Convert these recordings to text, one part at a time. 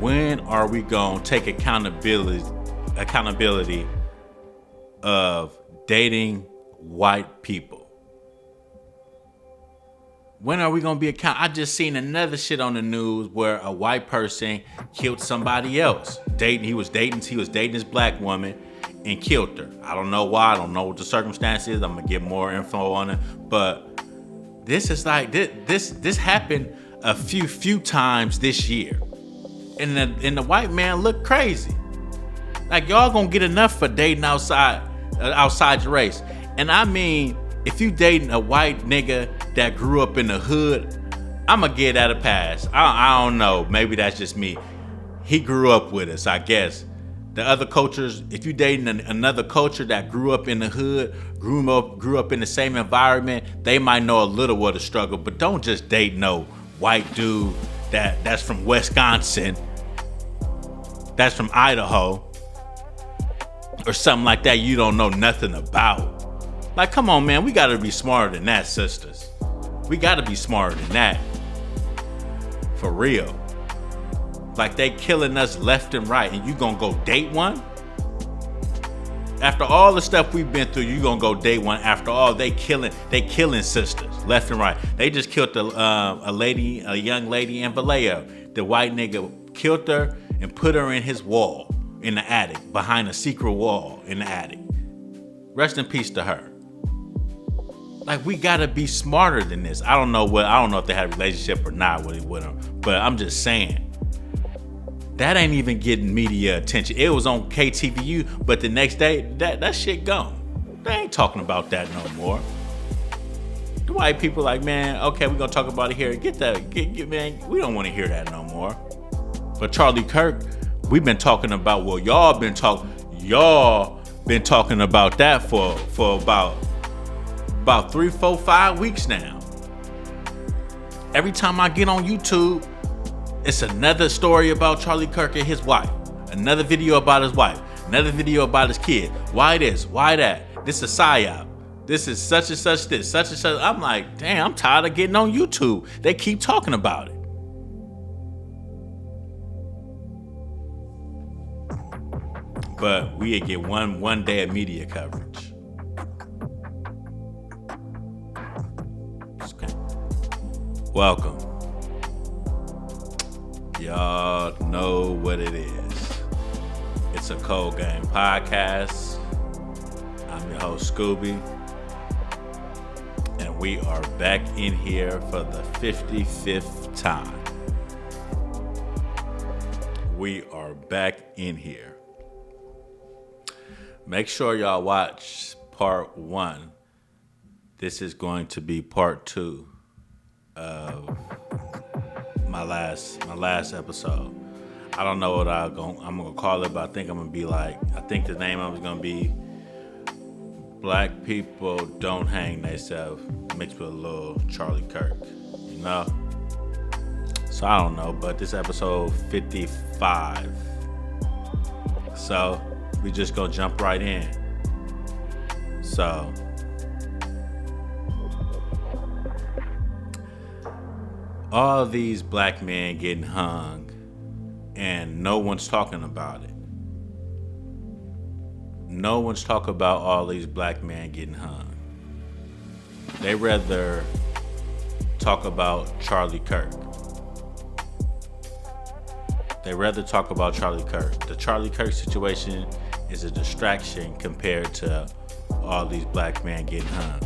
when are we gonna take accountability of dating white people? When are we gonna be accountable? I just seen another shit on the news where a white person killed somebody else. He was dating this black woman and killed her. I don't know why. I don't know what the circumstance is. I'm gonna get more info on it. But this is like this happened a few times this year, and the white man looked crazy. Like, y'all gonna get enough for dating outside your race. And I mean, if you dating a white nigga that grew up in the hood, I'ma give that a pass. I don't know. Maybe that's just me. He grew up with us, I guess. The other cultures, if you dating another culture that grew up in the hood, grew up in the same environment, they might know a little of the struggle. But don't just date no white dude that's from Wisconsin, that's from Idaho, or something like that you don't know nothing about. Like, come on, man. We gotta be smarter than that, sisters. We gotta be smarter than that. For real. Like, they killing us left and right, and you gonna go date one? After all the stuff we've been through, you gonna go date one. After all, they killing sisters left and right. They just killed a young lady in Vallejo. The white nigga killed her and put her in his wall in the attic, behind a secret wall in the attic. Rest in peace to her. Like, we gotta be smarter than this. I don't know if they had a relationship or not with him, but I'm just saying. That ain't even getting media attention. It was on KTVU, but the next day, that shit gone. They ain't talking about that no more. The white people like, man, okay, we're gonna talk about it here. Man, we don't want to hear that no more. But Charlie Kirk, we've been talking about, well, y'all been talking about that for about 3, 4, 5 weeks now. Every time I get on YouTube, it's another story about Charlie Kirk and his wife. Another video about his wife. Another video about his kid. Why this? Why that? This is a psyop. This is such and such this. Such and such. I'm like, damn, I'm tired of getting on YouTube. They keep talking about it. But we get one day of media coverage. Okay. Welcome. Y'all know what it is. It's a Cold Game podcast. I'm your host, Scooby. And we are back in here for the 55th time. We are back in here. Make sure y'all watch part 1. This is going to be part 2 of my last episode. I don't know what I'm gonna call it, but I think the name of it's gonna be Black People Don't Hang Theyself, mixed with a little Charlie Kirk, you know? So I don't know, but this episode 55. So we just gonna jump right in. So all these black men getting hung and no one's talking about it. No one's talking about all these black men getting hung. They rather talk about Charlie Kirk. The Charlie Kirk situation is a distraction compared to all these black men getting hung.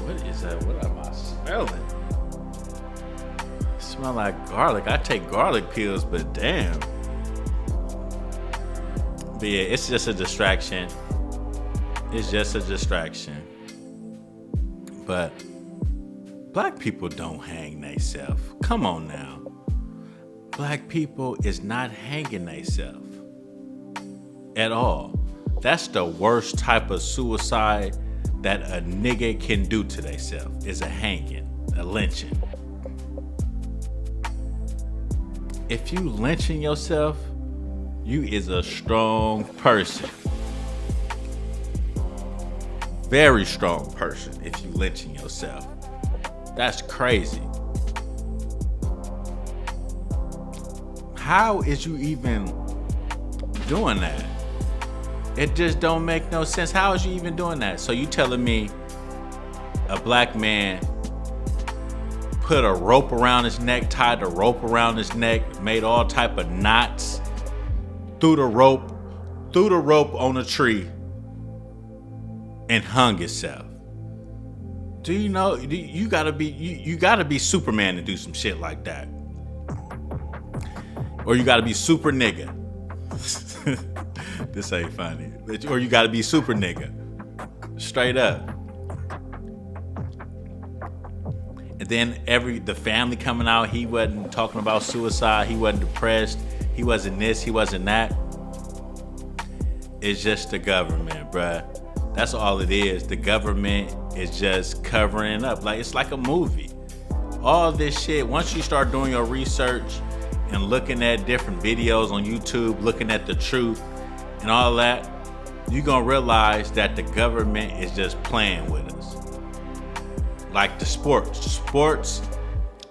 What is that? What am I smelling? Smell like garlic. I take garlic pills, but damn. But yeah, it's just a distraction. But black people don't hang theyself. Come on now. Black people is not hanging theyself at all. That's the worst type of suicide that a nigga can do to theyself, is a hanging, a lynching. If you lynching yourself, you is a strong person. Very strong person if you lynching yourself. That's crazy. how is you even doing that? It just don't make no sense. How is you even doing that? So you telling me a black man put a rope around his neck, tied a rope around his neck, made all type of knots, threw the rope on a tree, and hung himself? Do you know? You gotta be Superman to do some shit like that, or you gotta be super nigga. This ain't funny, or you gotta be super nigga, straight up. And then the family coming out, he wasn't talking about suicide, he wasn't depressed, he wasn't this, he wasn't that. It's just the government, bruh. That's all it is. The government is just covering it up. Like, it's like a movie. All this shit, once you start doing your research and looking at different videos on YouTube, looking at the truth and all that, you're gonna realize that the government is just playing with us. Like the sports,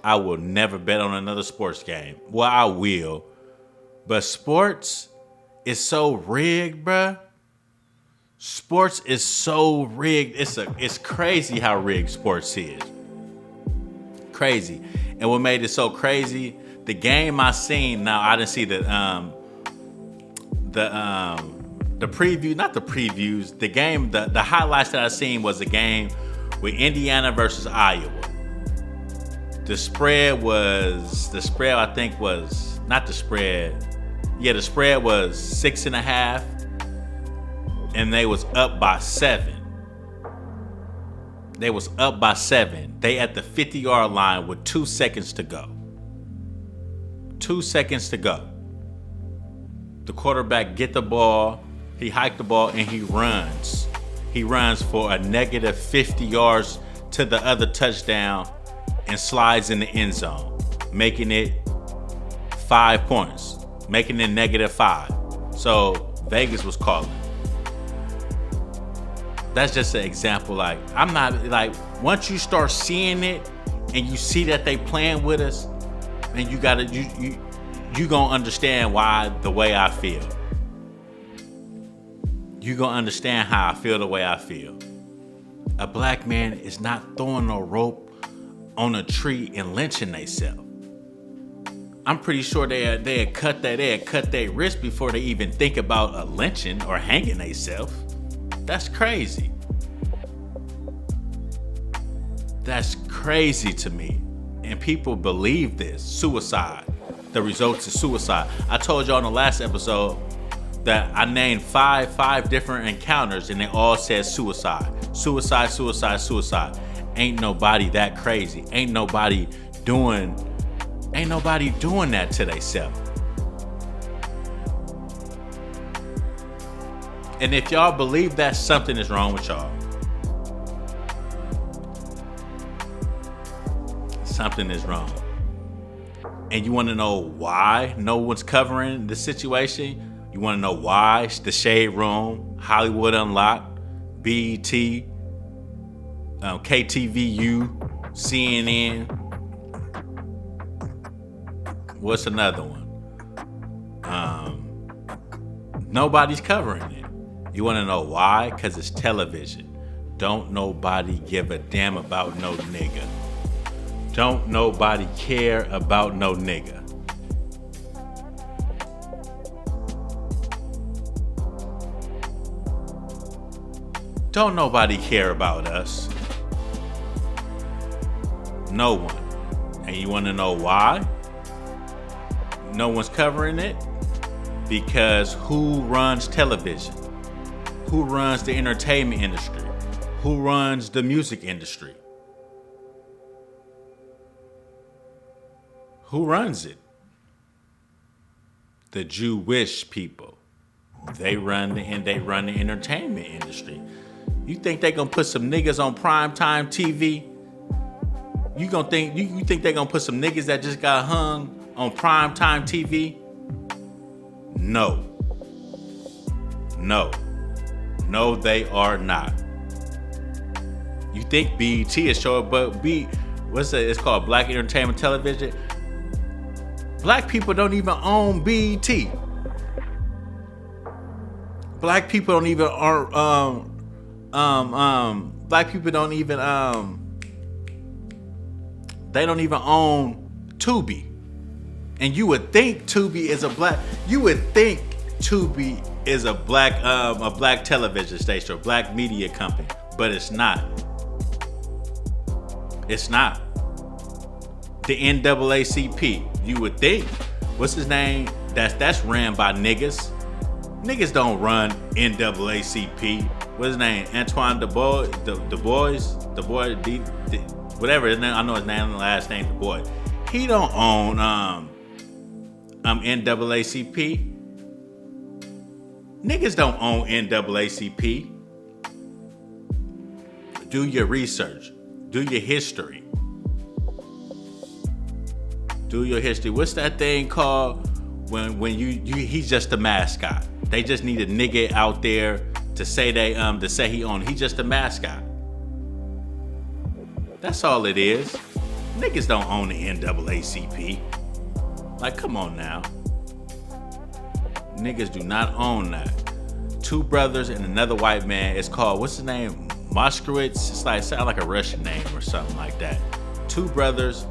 I will never bet on another sports game. Well, I will, but sports is so rigged, bruh. Sports is so rigged. It's crazy how rigged sports is. Crazy. And what made it so crazy, the game I seen, now I didn't see the preview, not the previews, the game, the highlights that I seen was a game with Indiana versus Iowa. The spread I think was, not the spread. Yeah, the spread was 6.5. And they was up by 7. They was up by 7. They at the 50-yard line with 2 seconds to go. 2 seconds to go. The quarterback get the ball, he hiked the ball, and he runs. He runs for a negative 50 yards to the other touchdown and slides in the end zone, making it 5 points, making it -5. So Vegas was calling. That's just an example. Like, I'm not, like, once you start seeing it and you see that they playing with us, and you gonna understand why the way I feel. You gonna understand how I feel the way I feel. A black man is not throwing a rope on a tree and lynching themselves. I'm pretty sure they had cut their wrist before they even think about a lynching or hanging themselves. That's crazy. That's crazy to me. And people believe this. Suicide. The results of suicide. I told y'all in the last episode that I named five different encounters and they all said suicide. Suicide, suicide, suicide. Ain't nobody that crazy. Ain't nobody doing that to themselves. And if y'all believe that, something is wrong with y'all. Something is wrong. And you want to know why no one's covering the situation? You want to know why the Shade Room, Hollywood Unlocked, BET, KTVU, CNN. What's another one? Nobody's covering it. You want to know why? Because it's television. Don't nobody give a damn about no nigga. Don't nobody care about no nigga. Don't nobody care about us. No one. And you want to know why? No one's covering it? Because who runs television? Who runs the entertainment industry? Who runs the music industry? Who runs it? The Jewish people. They run the entertainment industry. You think they gonna put some niggas on primetime TV? You think they gonna put some niggas that just got hung on primetime TV? No. No, they are not. You think BET is showing, but it's called Black Entertainment Television. Black people don't even own BET. Black people don't even black people don't even they don't even own Tubi. And you would think Tubi is a black television station or black media company, but it's not. It's not. The NAACP, you would think, what's his name? That's ran by niggas. Niggas don't run NAACP. What's his name? Antoine DuBois, whatever his name. I know his name and last name DuBois. He don't own NAACP. Niggas don't own NAACP. Do your research. Do your history. Do your history. What's that thing called when he's just a mascot? They just need a nigga out there to say to say he own. He's just a mascot. That's all it is. Niggas don't own the NAACP. Like, come on now. Niggas do not own that. Two brothers and another white man. It's called, what's the name? Moskowitz. It's like, sound like a Russian name or something like that. Two brothers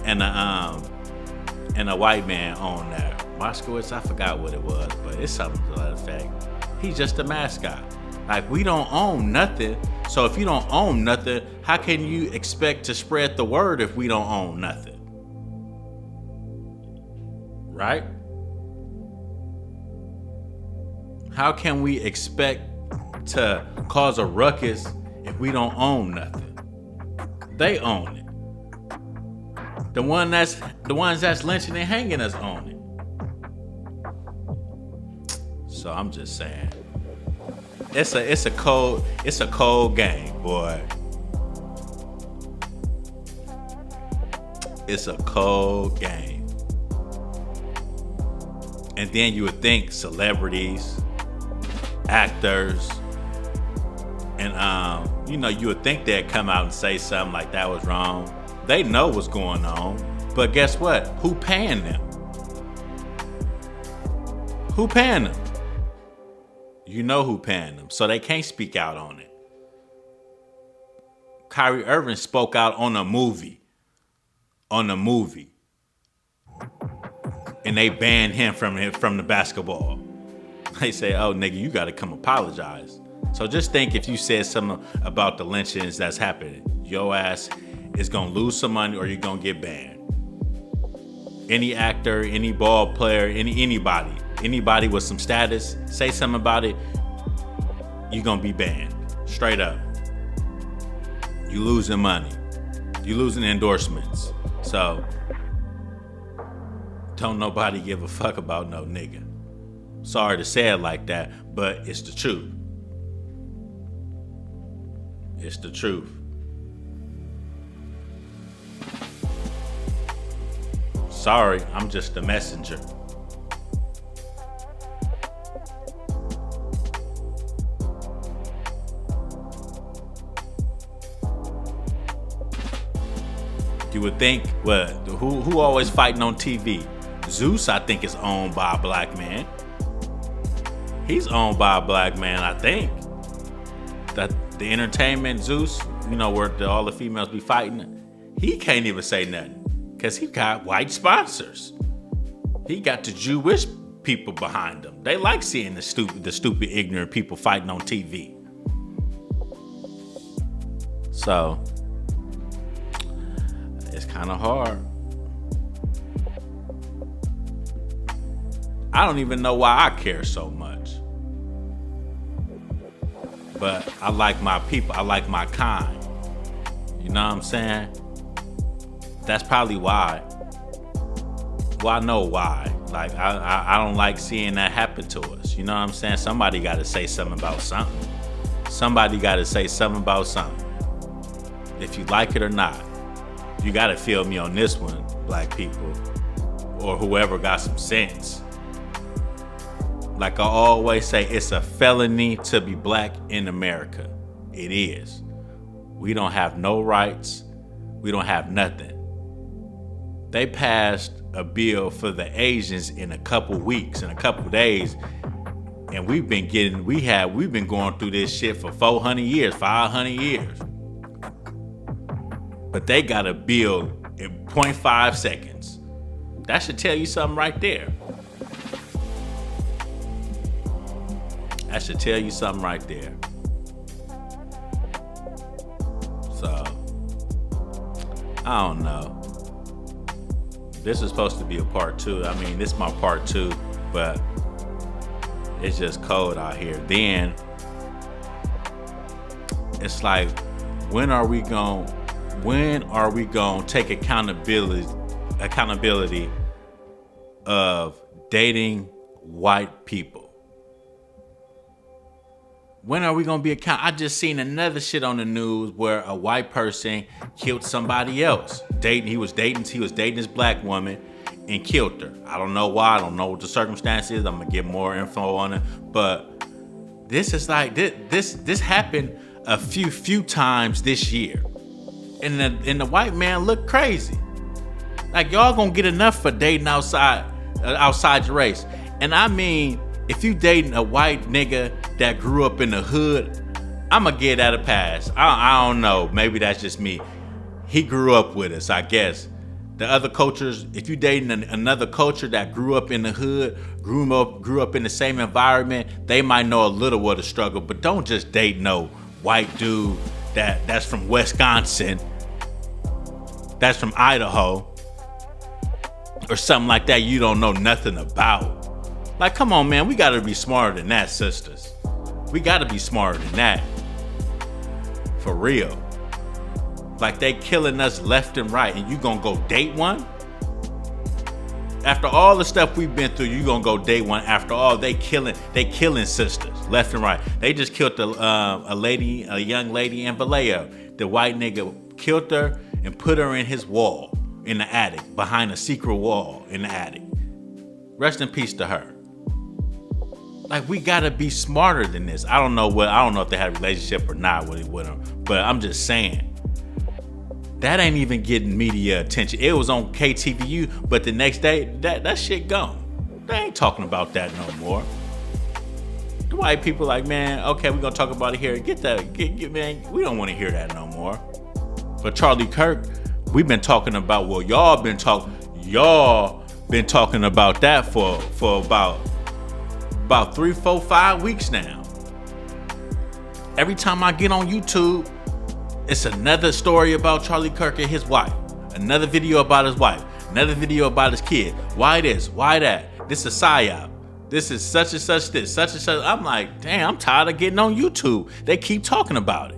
and a white man own that. Moskowitz, I forgot what it was, but it's something to that effect. He's just a mascot. Like, we don't own nothing. So if you don't own nothing, how can you expect to spread the word if we don't own nothing? Right? How can we expect to cause a ruckus if we don't own nothing? They own it. The ones that's lynching and hanging us own it. So I'm just saying, it's a cold game, boy. It's a cold game. And then you would think celebrities, actors, and you would think they'd come out and say something like that was wrong. They know what's going on, but guess what? Who paying them? Who paying them? You know who paying them, so they can't speak out on it. Kyrie Irving spoke out on a movie. And they banned him from the basketball. They say, oh, nigga, you got to come apologize. So just think, if you said something about the lynchings that's happening, your ass is going to lose some money or you're going to get banned. Any actor, any ball player, anybody with some status, say something about it, you're going to be banned. Straight up. You losing money. You losing endorsements. So don't nobody give a fuck about no nigga. Sorry to say it like that, but it's the truth. It's the truth. Sorry, I'm just the messenger. You would think, well, who always fighting on TV? Zeus, I think, is owned by a black man. He's owned by a black man, I think. That the entertainment Zeus, where all the females be fighting, he can't even say nothing because he got white sponsors. He got the Jewish people behind him. They like seeing the stupid, ignorant people fighting on TV. So it's kind of hard. I don't even know why I care so much. But I like my people. I like my kind. You know what I'm saying? That's probably why. Well, I know why. Like, I don't like seeing that happen to us. You know what I'm saying? Somebody got to say something about something. Somebody got to say something about something. If you like it or not. You got to feel me on this one, black people. Or whoever got some sense. Like I always say, it's a felony to be black in America. It is. We don't have no rights. We don't have nothing. They passed a bill for the Asians in a couple weeks, in a couple days. And we've been going through this shit for 400 years, 500 years. But they got a bill in 0.5 seconds. That should tell you something right there. That should tell you something right there. So, I don't know. This is supposed to be a part 2. I mean, this is my part 2, but it's just cold out here. Then it's like, when are we going to take accountability of dating white people? When are we going to be accountable? I just seen another shit on the news where a white person killed somebody else. He was dating this black woman and killed her. I don't know why. I don't know what the circumstance is. I'm going to get more info on it. But this is like, this happened a few times this year. And the white man looked crazy. Like, y'all going to get enough for dating outside your race. And I mean, if you dating a white nigga that grew up in the hood, I'ma give that a pass. I don't know. Maybe that's just me. He grew up with us, I guess. The other cultures, if you dating another culture that grew up in the hood, grew up in the same environment, they might know a little of the struggle. But don't just date no white dude that's from Wisconsin, that's from Idaho, or something like that you don't know nothing about. Like, come on, man. We got to be smarter than that, sisters. We got to be smarter than that. For real. Like, they killing us left and right, and you gonna go date one? After all the stuff we've been through, you gonna go date one? After all, they killing sisters left and right. They just killed a young lady in Vallejo. The white nigga killed her and put her in his wall in the attic, behind a secret wall in the attic. Rest in peace to her. Like, we gotta be smarter than this. I don't know if they had a relationship or not with him, but I'm just saying. That ain't even getting media attention. It was on KTVU, but the next day, that shit gone. They ain't talking about that no more. The white people like, man, okay, we're gonna talk about it here. Get man, we don't wanna hear that no more. But Charlie Kirk, we've been talking about, well, y'all been talking about that for about 3, 4, 5 weeks now. Every time I get on YouTube, it's another story about Charlie Kirk and his wife. Another video about his wife. Another video about his kid. Why this? Why that? This is psyop. This is such and such this. Such and such. I'm like, damn, I'm tired of getting on YouTube. They keep talking about it.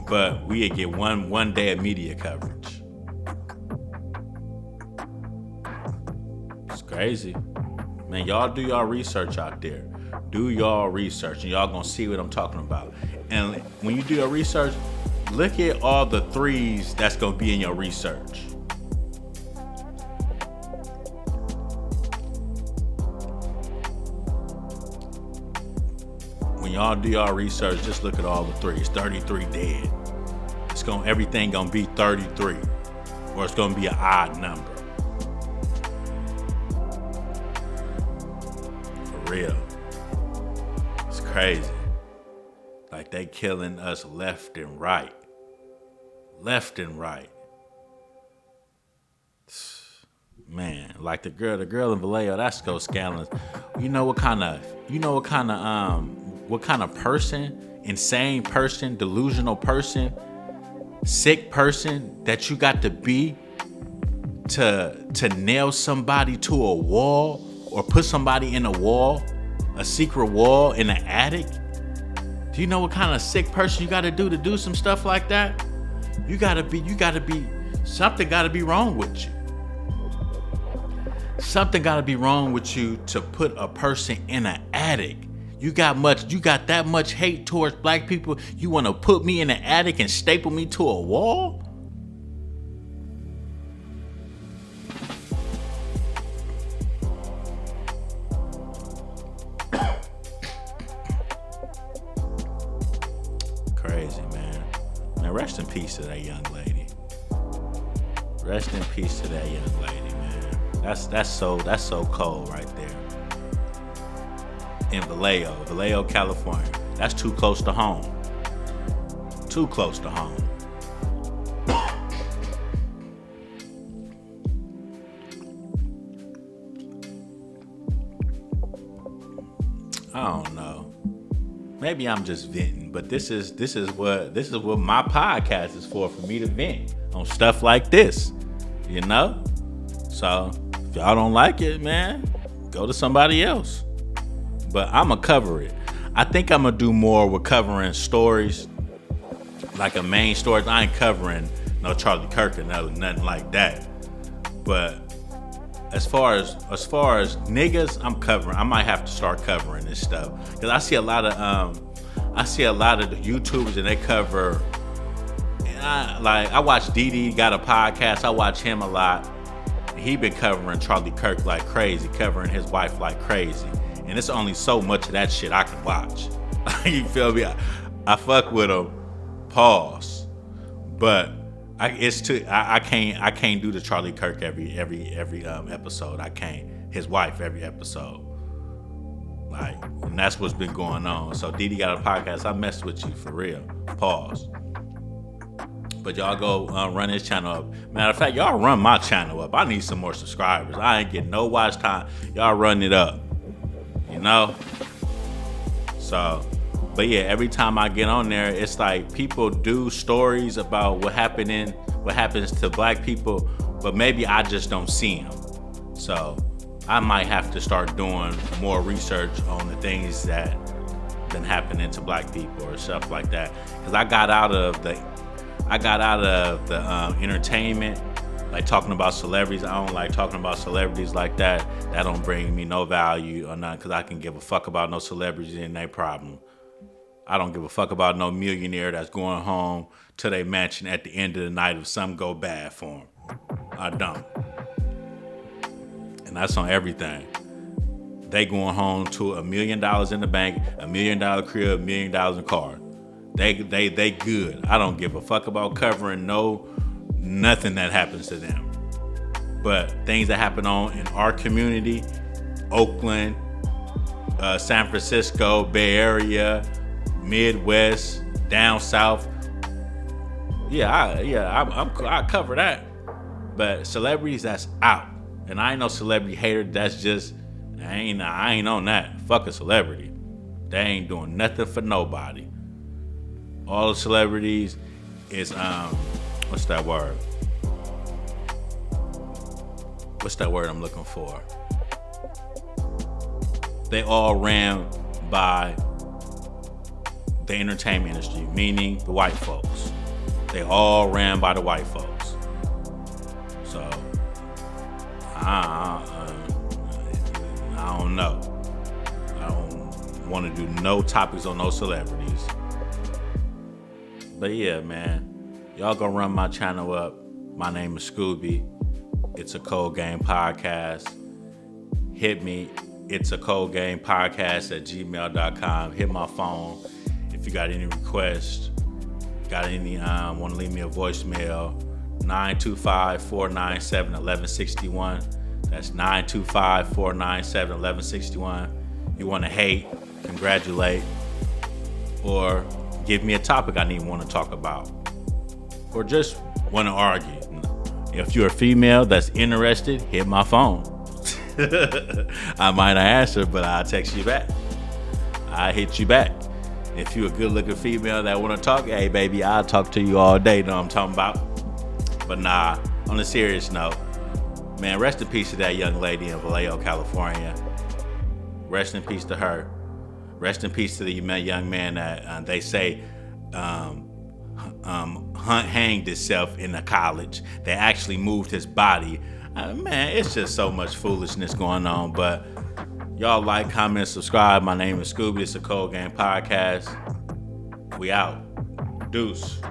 But we get one day of media coverage. It's crazy. Man, y'all do y'all research out there. Do y'all research and y'all gonna see what I'm talking about. And when you do your research, look at all the 3s that's gonna be in your research. When y'all do y'all research, just look at all the 3s. 33 dead. Everything gonna be 33, or it's gonna be an odd number. For real. It's crazy. Like, they killing us left and right. Left and right. Man, like the girl in Vallejo, that's so scandalous. You know what kind of person, insane person, delusional person, sick person that you got to be to nail somebody to a wall or put somebody in a wall, a secret wall in an attic? Do you know what kind of sick person you got to do some stuff like that? Something got to be wrong with you. Something got to be wrong with you to put a person in an attic. You got that much hate towards black people, you want to put me in an attic and staple me to a wall? Crazy, man. Man, rest in peace to that young lady. Rest in peace to that young lady, man. That's so cold right there. In Vallejo, California. That's too close to home. Too close to home. I don't know. Maybe I'm just venting, but this is what my podcast is for me to vent on stuff like this, you know? So if y'all don't like it, man, go to somebody else. But I'ma cover it. I think I'm gonna do more with covering stories, like a main story. I ain't covering no Charlie Kirk or nothing like that. But as far as niggas, I'm covering. I might have to start covering this stuff because I see a lot of the YouTubers and they cover. And I watch Didi got a podcast. I watch him a lot. He been covering Charlie Kirk like crazy, covering his wife like crazy. And it's only so much of that shit I can watch. You feel me? I fuck with him. Pause. But I can't do the Charlie Kirk every episode. I can't. His wife every episode. Like, and that's what's been going on. So Didi got a podcast. I messed with you for real. Pause. But y'all go run his channel up. Matter of fact, y'all run my channel up. I need some more subscribers. I ain't getting no watch time. Y'all run it up. You know? So, but yeah, every time I get on there, it's like people do stories about what happens to black people, but maybe I just don't see them. So I might have to start doing more research on the things that been happening to black people or stuff like that. Because I got out of the entertainment, like talking about celebrities. I don't like talking about celebrities like that. That don't bring me no value or nothing, because I can give a fuck about no celebrities and their problem. I don't give a fuck about no millionaire that's going home to their mansion at the end of the night if something go bad for him. I don't. And that's on everything. They going home to $1 million in the bank, $1 million crib, $1 million in car. They good. I don't give a fuck about covering nothing that happens to them. But things that happen in our community, Oakland, San Francisco, Bay Area, Midwest, down south. I cover that. But celebrities, that's out. And I ain't no celebrity hater. That's just I ain't on that. Fuck a celebrity. They ain't doing nothing for nobody. All the celebrities is what's that word? What's that word I'm looking for? They all ran by the entertainment industry, meaning the white folks. They all ran by the white folks. So I don't know. I don't want to do no topics on no celebrities. But yeah, man, y'all gonna run my channel up. My name is Scooby. It's a Cold Game Podcast. Hit me. It's a Cold Game Podcast at gmail.com. Hit my phone. If you got any requests, want to leave me a voicemail, 925-497-1161. That's 925-497-1161. You want to hate, congratulate, or give me a topic I want to talk about, or just want to argue. If you're a female that's interested, hit my phone. I might not answer, but I'll text you back. I'll hit you back. If you're a good-looking female that want to talk, hey, baby, I'll talk to you all day. Know what I'm talking about? But nah, on a serious note, man, rest in peace to that young lady in Vallejo, California. Rest in peace to her. Rest in peace to the young man that they say hanged himself in a college. They actually moved his body. Man, it's just so much foolishness going on. But y'all like, comment, subscribe. My name is Scooby. It's a Cold Game Podcast. We out. Deuce.